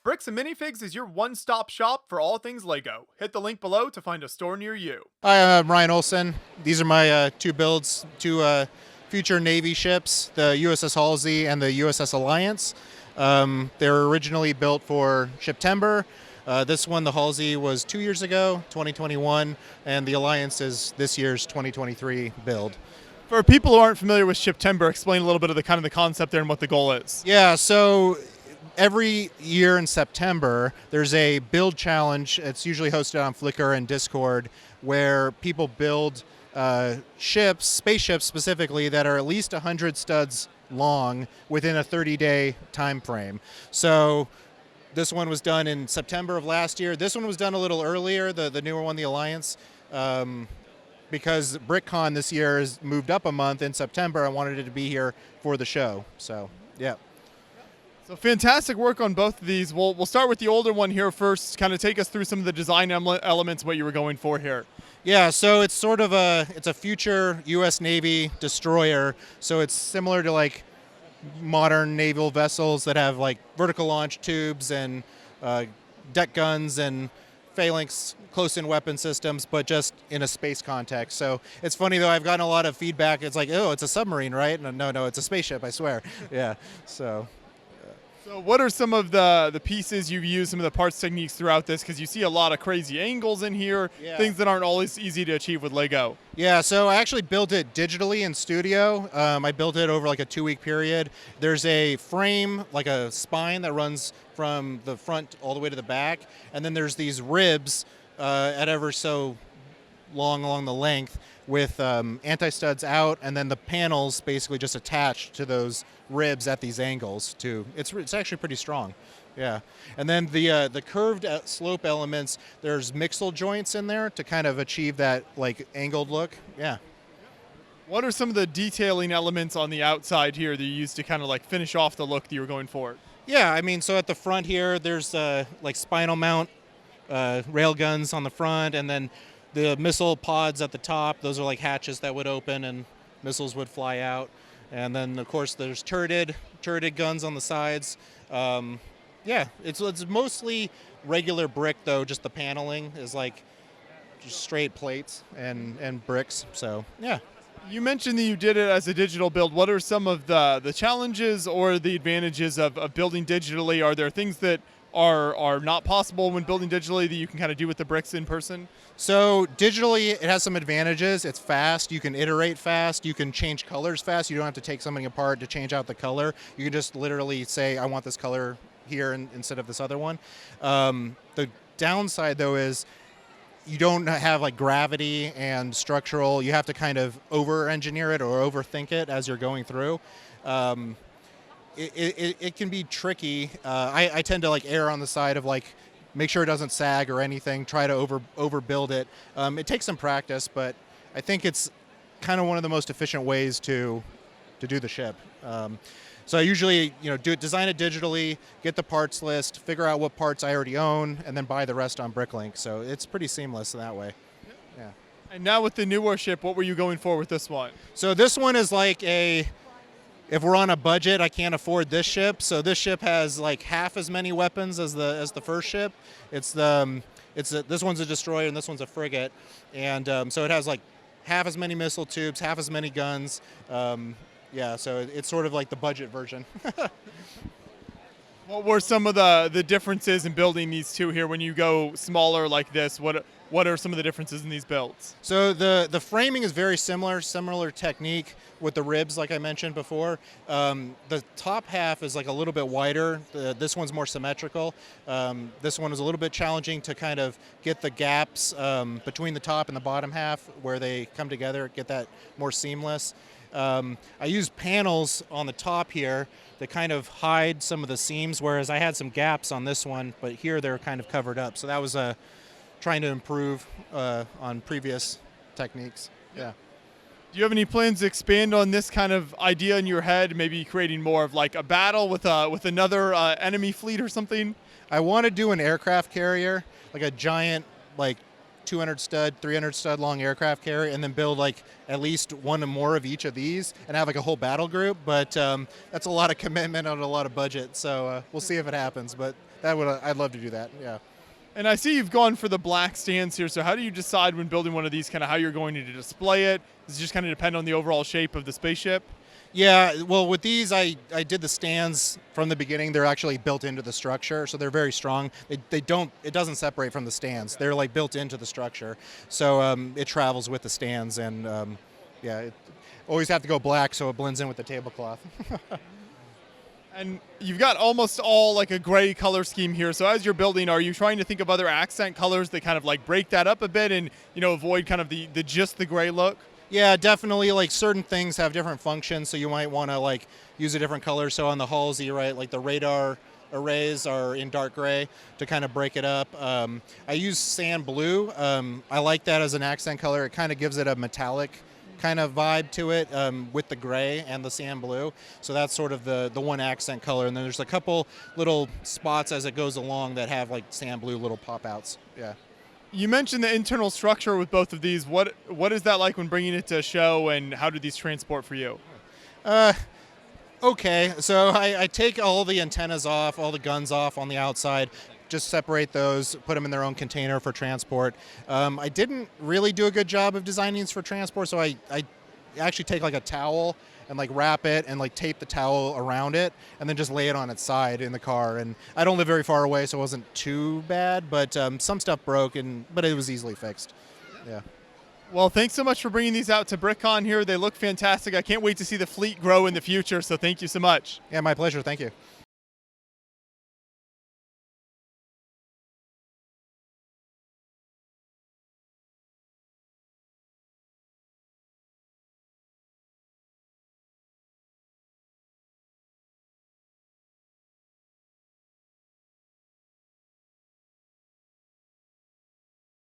Bricks and Minifigs is your one-stop shop for all things LEGO. Hit the link below to find a store near you. Hi, I'm Ryan Olsen. These are my two builds, two future Navy ships, the USS Halsey and the USS Alliance. They were originally built for September. This one, the Halsey, was 2 years ago, 2021, and the Alliance is this year's 2023 build. For people who aren't familiar with September, explain a little bit of the concept there and what the goal is. Yeah, so every year in September, there's a build challenge. It's usually hosted on Flickr and Discord, where people build ships, spaceships specifically, that are at least 100 studs long within a 30-day time frame. So this one was done in September of last year. This one was done a little earlier, the newer one, the Alliance, because BrickCon this year has moved up a month in September. I wanted it to be here for the show. So, yeah. So fantastic work on both of these. We'll start with the older one here first. Kind of take us through some of the design elements, what you were going for here. Yeah, so it's sort of it's a future U.S. Navy destroyer. So it's similar to like modern naval vessels that have like vertical launch tubes and deck guns and phalanx close-in weapon systems, but just in a space context. So it's funny though, I've gotten a lot of feedback. It's like, oh, it's a submarine, right? No, it's a spaceship, I swear. Yeah, so. So what are some of the pieces you've used, some of the parts techniques throughout this? Because you see a lot of crazy angles in here, things that aren't always easy to achieve with LEGO. Yeah, so I actually built it digitally in studio. I built it over like a 2-week period. There's a frame, like a spine that runs from the front all the way to the back. And then there's these ribs at ever so long along the length with anti-studs out, and then the panels basically just attached to those ribs at these angles too. It's actually pretty strong. Yeah, and then the curved slope elements, there's mixel joints in there to kind of achieve that like angled look. Yeah. What are some of the detailing elements on the outside here that you used to kind of like finish off the look that you were going for? Yeah, I mean, so at the front here, there's like spinal mount rail guns on the front, and then the missile pods at the top. Those are like hatches that would open and missiles would fly out. And then, of course, there's turreted guns on the sides. Yeah, it's mostly regular brick, though. Just the paneling is like just straight plates and bricks. So, yeah. You mentioned that you did it as a digital build. What are some of the challenges or the advantages of building digitally? Are there things that are not possible when building digitally that you can kind of do with the bricks in person? So digitally, it has some advantages. It's fast. You can iterate fast. You can change colors fast. You don't have to take something apart to change out the color. You can just literally say, I want this color here instead of this other one. The downside, though, is you don't have like gravity and structural. You have to kind of over-engineer it or overthink it as you're going through. It can be tricky. I tend to like err on the side of like make sure it doesn't sag or anything. Try to overbuild it. It takes some practice, but I think it's kind of one of the most efficient ways to do the ship. So I usually design it digitally, get the parts list, figure out what parts I already own, and then buy the rest on BrickLink. So it's pretty seamless that way. Yeah. And now with the newer ship, what were you going for with this one? So this one is like if we're on a budget, I can't afford this ship. So this ship has like half as many weapons as the first ship. This one's a destroyer and this one's a frigate, and so it has like half as many missile tubes, half as many guns. Yeah, so it's sort of like the budget version. What were some of the differences in building these two here when you go smaller like this? What are some of the differences in these builds? So the framing is very similar technique with the ribs, like I mentioned before. The top half is like a little bit wider. This one's more symmetrical. This one is a little bit challenging to kind of get the gaps between the top and the bottom half where they come together, get that more seamless. I use panels on the top here that kind of hide some of the seams, whereas I had some gaps on this one, but here they're kind of covered up. So that was trying to improve on previous techniques. Yeah. Do you have any plans to expand on this kind of idea in your head, maybe creating more of like a battle with another enemy fleet or something? I want to do an aircraft carrier, like a giant like 200 stud, 300 stud long aircraft carrier, and then build like at least one or more of each of these and have like a whole battle group. But that's a lot of commitment and a lot of budget. So we'll see if it happens. But I'd love to do that. Yeah. And I see you've gone for the black stands here. So how do you decide when building one of these kind of how you're going to display it? Does it just kind of depend on the overall shape of the spaceship? Yeah, well, with these, I did the stands from the beginning. They're actually built into the structure, so they're very strong. It doesn't separate from the stands. They're like built into the structure, so it travels with the stands, and always have to go black so it blends in with the tablecloth. And you've got almost all like a gray color scheme here. So as you're building, are you trying to think of other accent colors that kind of like break that up a bit and avoid kind of the just the gray look? Yeah, definitely. Like certain things have different functions, so you might want to like use a different color. So on the hulls, you're right, like the radar arrays are in dark gray to kind of break it up. I use sand blue. I like that as an accent color. It kind of gives it a metallic kind of vibe to it with the gray and the sand blue. So that's sort of the one accent color. And then there's a couple little spots as it goes along that have like sand blue little pop outs. Yeah. You mentioned the internal structure with both of these. What is that like when bringing it to a show, and how do these transport for you? Okay, so I take all the antennas off, all the guns off on the outside, just separate those, put them in their own container for transport. I didn't really do a good job of designing these for transport, so I actually take like a towel and like wrap it and like tape the towel around it and then just lay it on its side in the car. And I don't live very far away, so it wasn't too bad, but some stuff broke, but it was easily fixed. Yeah. Well, thanks so much for bringing these out to BrickCon here. They look fantastic. I can't wait to see the fleet grow in the future, so thank you so much. Yeah, my pleasure. Thank you.